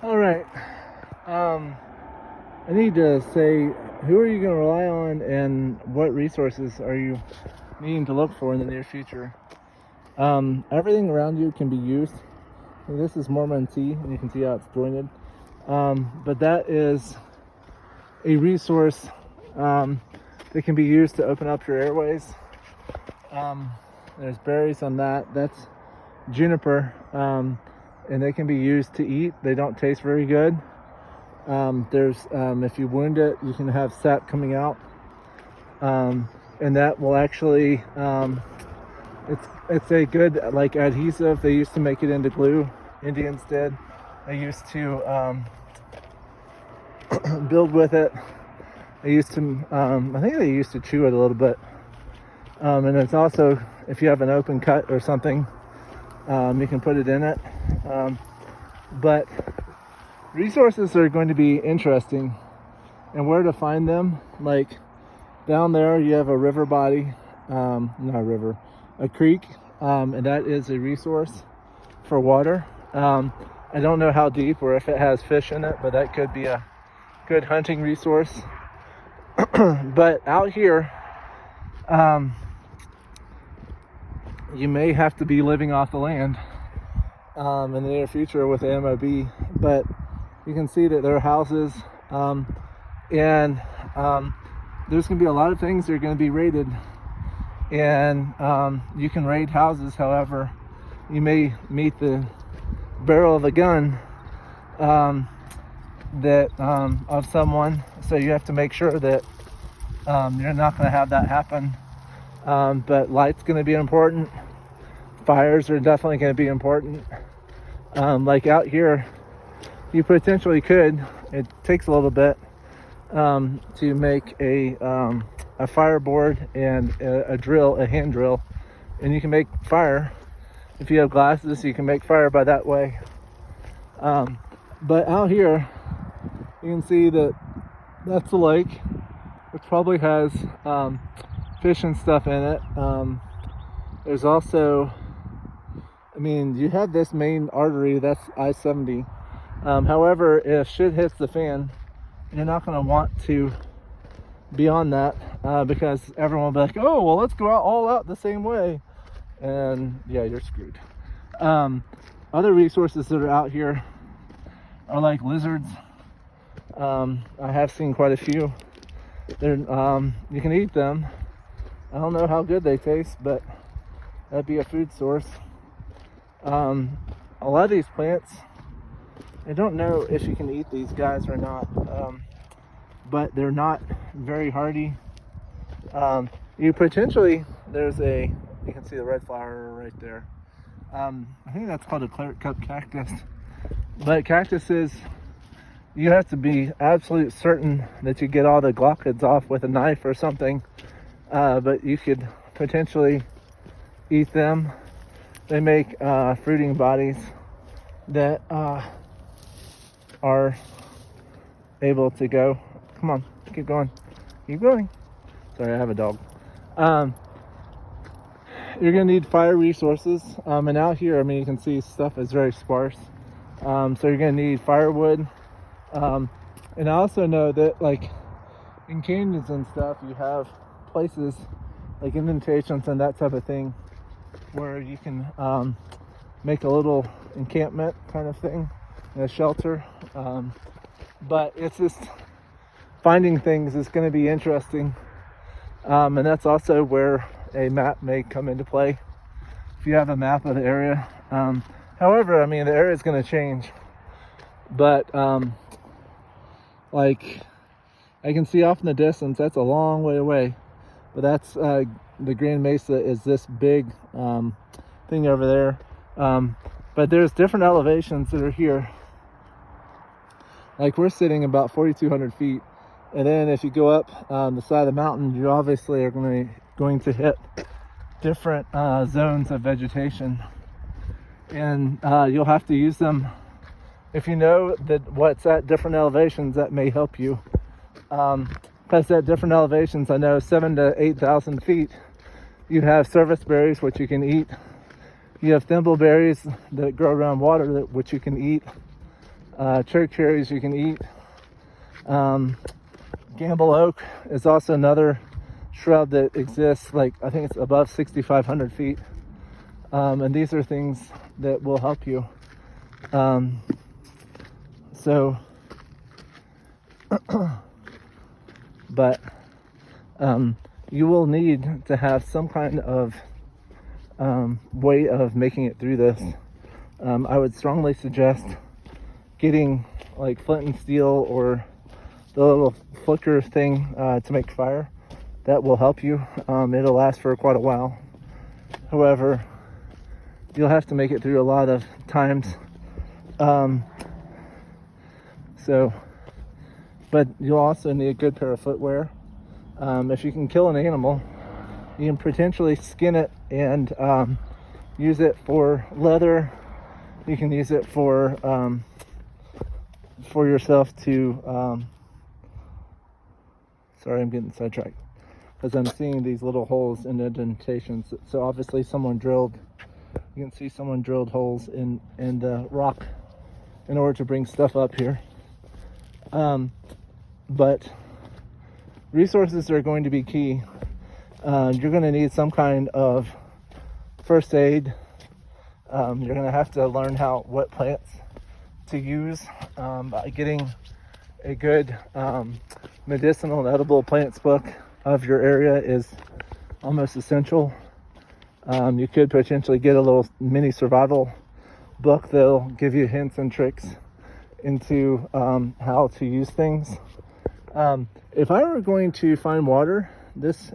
All right. I need to say, who are you going to rely on, and what resources are you needing to look for in the near future? Everything around you can be used. This is Mormon tea, and you can see how it's jointed. But that is a resource that can be used to open up your airways. There's berries on that. That's juniper, and they can be used to eat. They don't taste very good. If you wound it, you can have sap coming out, and that will actually it's a good like adhesive. They used to make it into glue. Indians did. They used to build with it. They used to I think they used to chew it a little bit, and it's also, if you have an open cut or something, you can put it in it. But resources are going to be interesting, and where to find them, like down there you have a river body, not a river, a creek, and that is a resource for water. I don't know how deep or if it has fish in it, but that could be a good hunting resource. But out here, you may have to be living off the land in the near future with the MOB, but you can see that there are houses, and there's going to be a lot of things that are going to be raided, and you can raid houses. However, you may meet the barrel of a gun of someone, so you have to make sure that you're not going to have that happen. But light's going to be important. Fires are definitely going to be important. Like out here, you potentially could. It takes a little bit to make a fireboard and a drill, a hand drill, and you can make fire. If you have glasses, you can make fire by that way. But out here, you can see that that's the lake, which probably has fish and stuff in it. There's also, you have this main artery, that's I-70. However, if shit hits the fan, you're not going to want to be on that because everyone will be like, oh, well, let's go all out the same way. And yeah, you're screwed. Other resources that are out here are like lizards. I have seen quite a few. You can eat them. I don't know how good they taste, but that'd be a food source. A lot of these plants, I don't know if you can eat these guys or not, but they're not very hardy. You can see the red flower right there. I think that's called a claret cup cactus. But cactuses, you have to be absolute certain that you get all the glaucids off with a knife or something. But you could potentially eat them. They make fruiting bodies that are able to go. Come on, keep going. Keep going. Sorry, I have a dog. You're going to need fire resources. And out here, you can see stuff is very sparse. So you're going to need firewood. And I also know that, like, in canyons and stuff, you have places like indentations and that type of thing where you can make a little encampment kind of thing, a shelter. But it's just finding things is going to be interesting. And that's also where a map may come into play. If you have a map of the area. However, the area is going to change. But like I can see off in the distance, that's a long way away. But that's the Grand Mesa is this big thing over there. But there's different elevations that are here. Like we're sitting about 4,200 feet. And then if you go up the side of the mountain, you obviously are going to hit different zones of vegetation. And you'll have to use them. If you know that what's at different elevations, that may help you. Because at different elevations, I know 7,000 to 8,000 feet, you have service berries, which you can eat. You have thimbleberries that grow around water, which you can eat. choke cherries you can eat. Gamble oak is also another shrub that exists, like I think it's above 6,500 feet. And these are things that will help you. But you will need to have some kind of way of making it through this. I would strongly suggest getting like flint and steel or the little flicker thing to make fire. That will help you. It'll last for quite a while. However, you'll have to make it through a lot of times. But you'll also need a good pair of footwear. If you can kill an animal, you can potentially skin it and use it for leather. You can use it for yourself to. Sorry, I'm getting sidetracked because I'm seeing these little holes and indentations. So obviously, someone drilled. You can see someone drilled holes in the rock in order to bring stuff up here. But resources are going to be key. You're going to need some kind of first aid. You're going to have to learn what plants to use. By getting a good medicinal and edible plants book of your area is almost essential. You could potentially get a little mini survival book that'll give you hints and tricks into how to use things. If I were going to find water,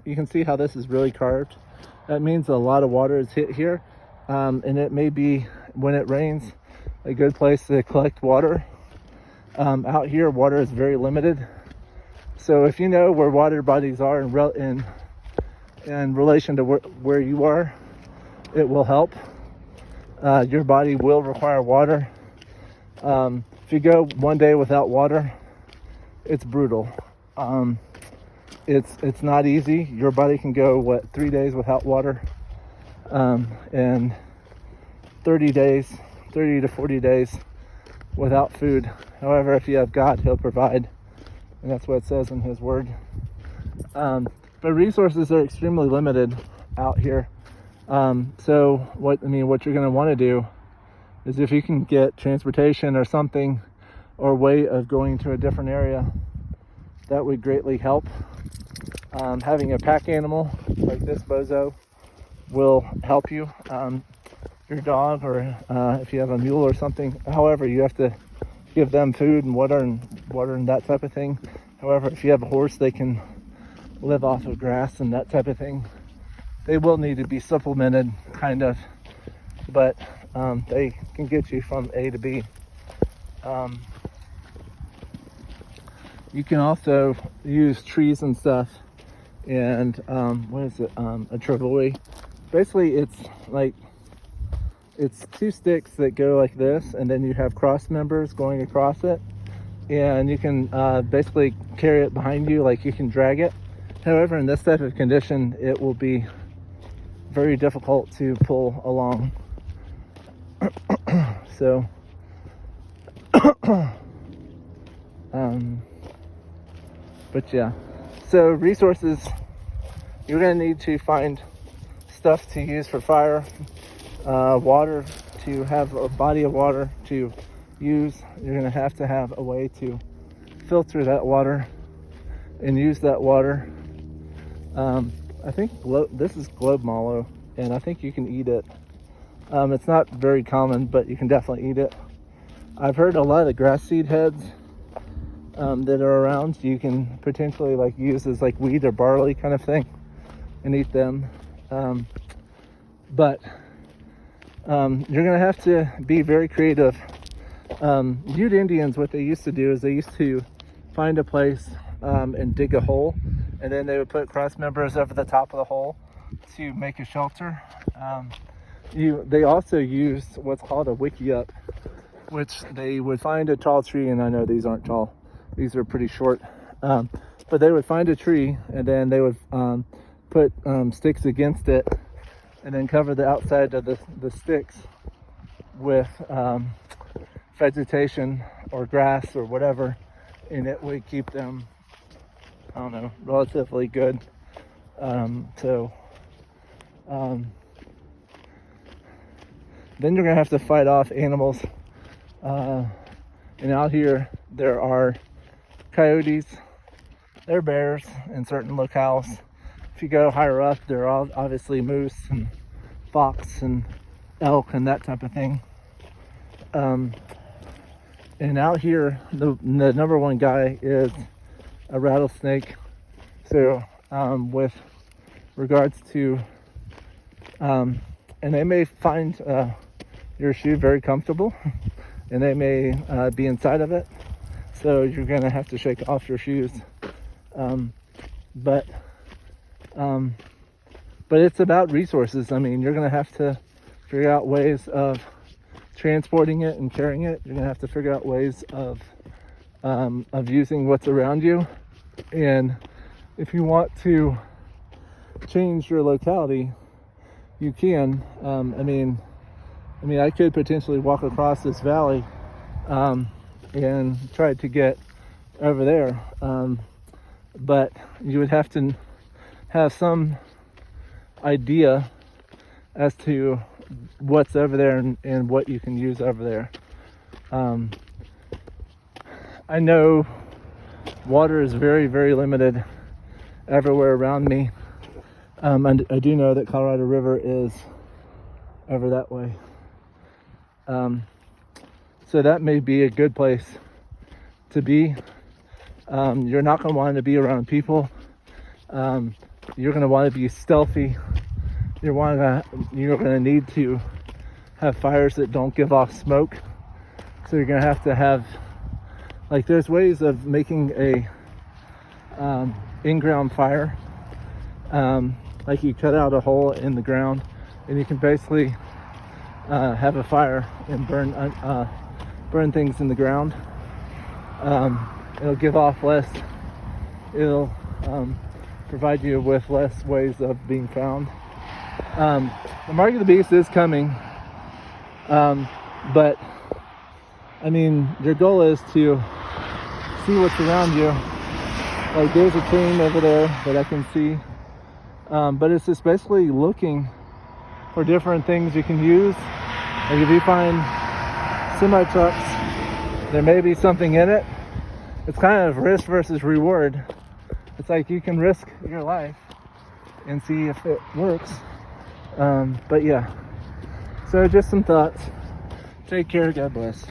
you can see how this is really carved. That means a lot of water is hit here, and it may be, when it rains, a good place to collect water. Out here, water is very limited. So if you know where water bodies are in relation to where you are, it will help. Your body will require water. If you go one day without water, it's brutal. It's not easy. Your body can go 3 days without water, and 30 to 40 days without food. However, if you have God, He'll provide, and that's what it says in His Word. But resources are extremely limited out here. So what you're going to want to do is, if you can get transportation or something, or way of going to a different area, that would greatly help. Having a pack animal like this bozo will help you. Your dog, or if you have a mule or something, however, you have to give them food and water and that type of thing. However, if you have a horse, they can live off of grass and that type of thing. They will need to be supplemented, kind of, but they can get you from A to B. You can also use trees and stuff, and what is it? A travois. Basically, it's two sticks that go like this, and then you have cross members going across it, and you can basically carry it behind you, like you can drag it. However, in this type of condition, it will be very difficult to pull along. So, but yeah, so resources, you're going to need to find stuff to use for fire, water, to have a body of water to use. You're going to have a way to filter that water and use that water. I think this is globe mallow, and I think you can eat it. It's not very common, but you can definitely eat it. I've heard a lot of grass seed heads that are around, you can potentially use as wheat or barley kind of thing and eat them. But you're gonna have to be very creative. Ute Indians, what they used to do is they used to find a place and dig a hole, and then they would put cross members over the top of the hole to make a shelter. They also used what's called a wickiup, which they would find a tall tree, and I know these aren't tall, these are pretty short, but they would find a tree, and then they would put sticks against it, and then cover the outside of the sticks with vegetation or grass or whatever, and it would keep them, I don't know, relatively good. Then you're gonna have to fight off animals. And out here there are coyotes, there are bears in certain locales. If you go higher up, there are obviously moose and fox and elk and that type of thing. And out here, the number one guy is a rattlesnake. So with regards to, and they may find your shoe very comfortable, and they may be inside of it. So you're gonna have to shake off your shoes. But it's about resources. I mean, you're gonna have to figure out ways of transporting it and carrying it. You're gonna have to figure out ways of using what's around you. And if you want to change your locality, you can. I mean, I could potentially walk across this valley and try to get over there, but you would have to have some idea as to what's over there and what you can use over there. I know water is very, very limited everywhere around me. And I do know that Colorado River is over that way. So that may be a good place to be. You're not going to want to be around people. You're going to want to be stealthy. You're going to need to have fires that don't give off smoke. So you're going to have, like, there's ways of making a in-ground fire. Like you cut out a hole in the ground and you can basically have a fire and burn things in the ground. It'll give off less, it'll provide you with less ways of being found. The Mark of the Beast is coming, but I mean, your goal is to see what's around you. Like, there's a train over there that I can see, but it's just basically looking for different things you can use. Like, if you find semi-trucks, there may be something in it. It's kind of risk versus reward. It's like you can risk your life and see if it works. But yeah, so just some thoughts. Take care. God bless.